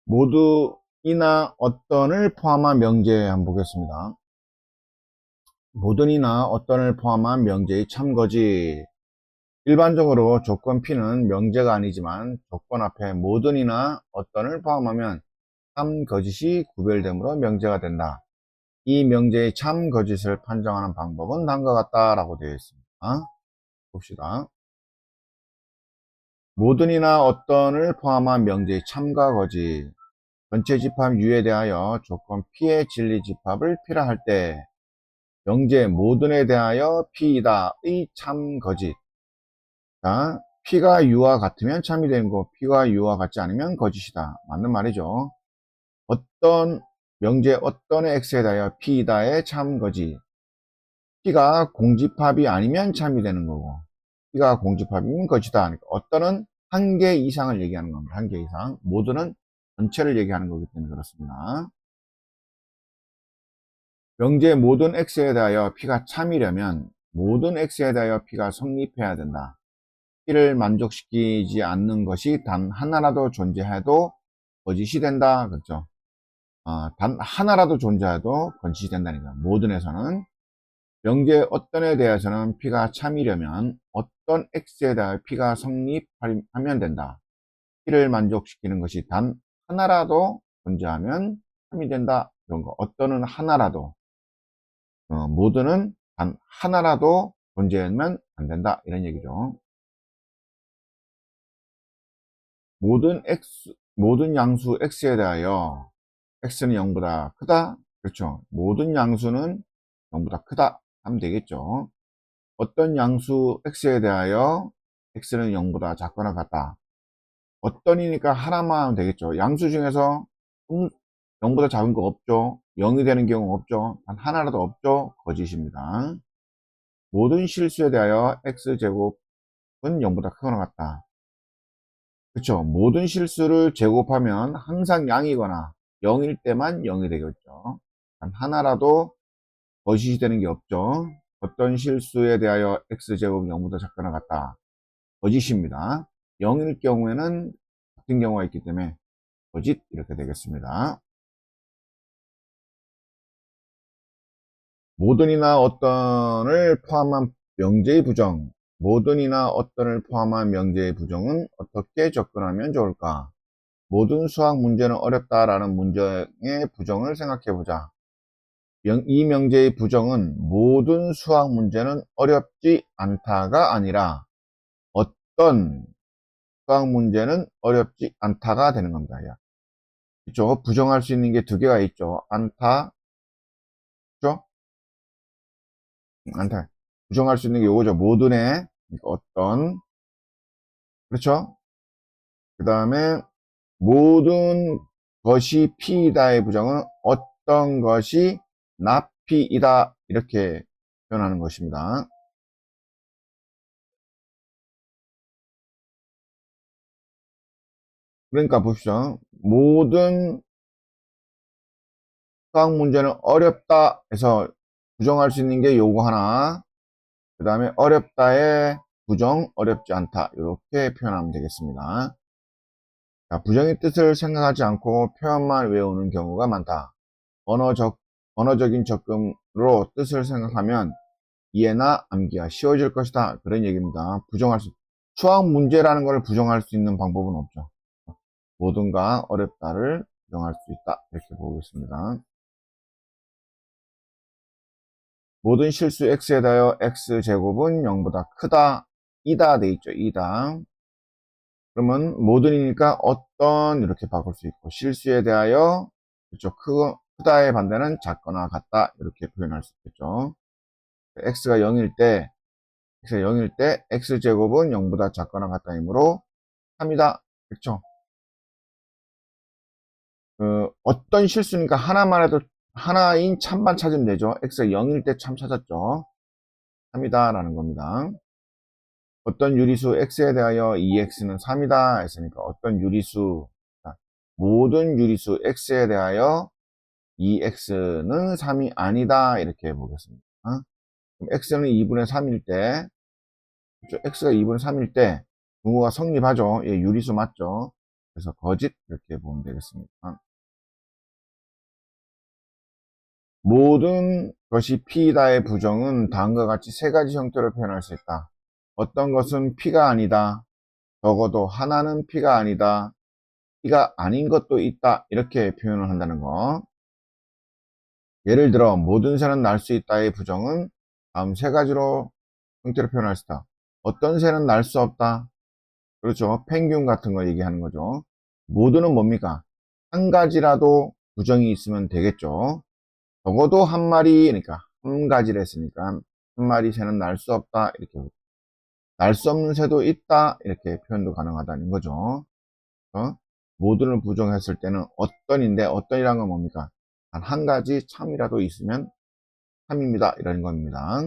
모든이나 어떤을 포함한 명제 한번 보겠습니다. 모든이나 어떤을 포함한 명제의 참거지. 일반적으로 조건 P는 명제가 아니지만 조건 앞에 모든이나 어떤을 포함하면 참거짓이 구별되므로 명제가 된다. 이 명제의 참거짓을 판정하는 방법은 다음과 같다라고 되어 있습니다. 봅시다. 모든이나 어떤을 포함한 명제의 참과 거짓. 전체 집합 U에 대하여 조건 P의 진리 집합을 P라 할 때 명제 모든에 대하여 P이다의 참 거짓. 자, P가 U와 같으면 참이 되는 거, P가 U와 같지 않으면 거짓이다. 맞는 말이죠. 어떤 명제 어떤의 X에 대하여 P이다의 참 거짓. P가 공집합이 아니면 참이 되는 거고 P가 공집합이면 거짓이다. 그러니까 어떤은 한 개 이상을 얘기하는 겁니다. 한 개 이상. 모든은 전체를 얘기하는 거기 때문에 그렇습니다. 명제 모든 X에 대하여 P가 참이려면 모든 X에 대하여 P가 성립해야 된다. P를 만족시키지 않는 것이 단 하나라도 존재해도 거짓이 된다. 그렇죠? 단 하나라도 존재해도 거짓이 된다니까. 모든에서는 명제 어떤에 대해서는 P가 참이려면 어떤 X에 대하여 P가 성립하면 된다. P를 만족시키는 것이 단 하나라도 존재하면 참이 된다. 이런 거. 어떤은 하나라도 모든은 단 하나라도 존재하면 안 된다. 이런 얘기죠. 모든 양수 X에 대하여 X는 0보다 크다. 그렇죠. 모든 양수는 0보다 크다. 하면 되겠죠. 어떤 양수 X에 대하여 X는 0보다 작거나 같다. 어떤이니까 하나만 하면 되겠죠. 양수 중에서 0보다 작은 거 없죠. 0이 되는 경우 없죠. 단 하나라도 없죠. 거짓입니다. 모든 실수에 대하여 X제곱은 0보다 크거나 같다. 그렇죠. 모든 실수를 제곱하면 항상 양이거나 0일 때만 0이 되겠죠. 단 하나라도 거짓이 되는 게 없죠. 어떤 실수에 대하여 X제곱은 0보다 작거나 같다. 거짓입니다. 0일 경우에는 같은 경우가 있기 때문에 거짓 이렇게 되겠습니다. 모든이나 어떤을 포함한 명제의 부정. 모든이나 어떤을 포함한 명제의 부정은 어떻게 접근하면 좋을까? 모든 수학 문제는 어렵다라는 문제의 부정을 생각해 보자. 이 명제의 부정은 모든 수학 문제는 어렵지 않다가 아니라 어떤 수학 문제는 어렵지 않다가 되는 겁니다. 그렇죠? 부정할 수 있는 게 두 개가 있죠. 않다, 그렇죠? 않다. 부정할 수 있는 게 요거죠. 모든의 그러니까 어떤, 그렇죠? 그 다음에 모든 것이 P이다의 부정은 어떤 것이 나P이다 이렇게 표현하는 것입니다. 그러니까 보십시오. 모든 수학 문제는 어렵다 해서 부정할 수 있는 게 요거 하나, 그 다음에 어렵다의 부정, 어렵지 않다 이렇게 표현하면 되겠습니다. 자, 부정의 뜻을 생각하지 않고 표현만 외우는 경우가 많다. 언어적인 접근으로 뜻을 생각하면 이해나 암기가 쉬워질 것이다. 그런 얘기입니다. 수학 문제라는 걸 부정할 수 있는 방법은 없죠. 모든가 어렵다를 부정할 수 있다. 이렇게 보겠습니다. 모든 실수 x에 대하여 x제곱은 0보다 크다. 이다 돼 있죠. 이다. 그러면 모든이니까 어떤 이렇게 바꿀 수 있고 실수에 대하여 그렇죠. 크다의 반대는 작거나 같다. 이렇게 표현할 수 있겠죠. x가 0일 때 x제곱은 0보다 작거나 같다이므로 3이다. 그렇죠. 어떤 실수니까 하나만 해도 하나인 참만 찾으면 되죠. x가 0일 때 참 찾았죠. 3이다 라는 겁니다. 어떤 유리수 x에 대하여 2x는 3이다 했으니까 어떤 유리수 모든 유리수 x에 대하여 2x는 3이 아니다 이렇게 보겠습니다. 그럼 x는 2분의 3일 때 x가 2분의 3일 때 분모가 성립하죠. 예, 유리수 맞죠. 그래서 거짓 이렇게 보면 되겠습니다. 모든 것이 P다의 부정은 다음과 같이 세 가지 형태로 표현할 수 있다. 어떤 것은 P가 아니다. 적어도 하나는 P가 아니다. P가 아닌 것도 있다. 이렇게 표현을 한다는 거. 예를 들어 모든 새는 날 수 있다의 부정은 다음 세 가지로 형태로 표현할 수 있다. 어떤 새는 날 수 없다. 그렇죠. 펭귄 같은 거 얘기하는 거죠. 모두는 뭡니까? 한 가지라도 부정이 있으면 되겠죠. 적어도 한 마리, 그러니까 한 가지를 했으니까 한 마리 새는 날 수 없다. 이렇게 날 수 없는 새도 있다. 이렇게 표현도 가능하다는 거죠. 어? 모두를 부정했을 때는 어떤인데 어떤이란 건 뭡니까? 단 한 가지 참이라도 있으면 참입니다. 이런 겁니다.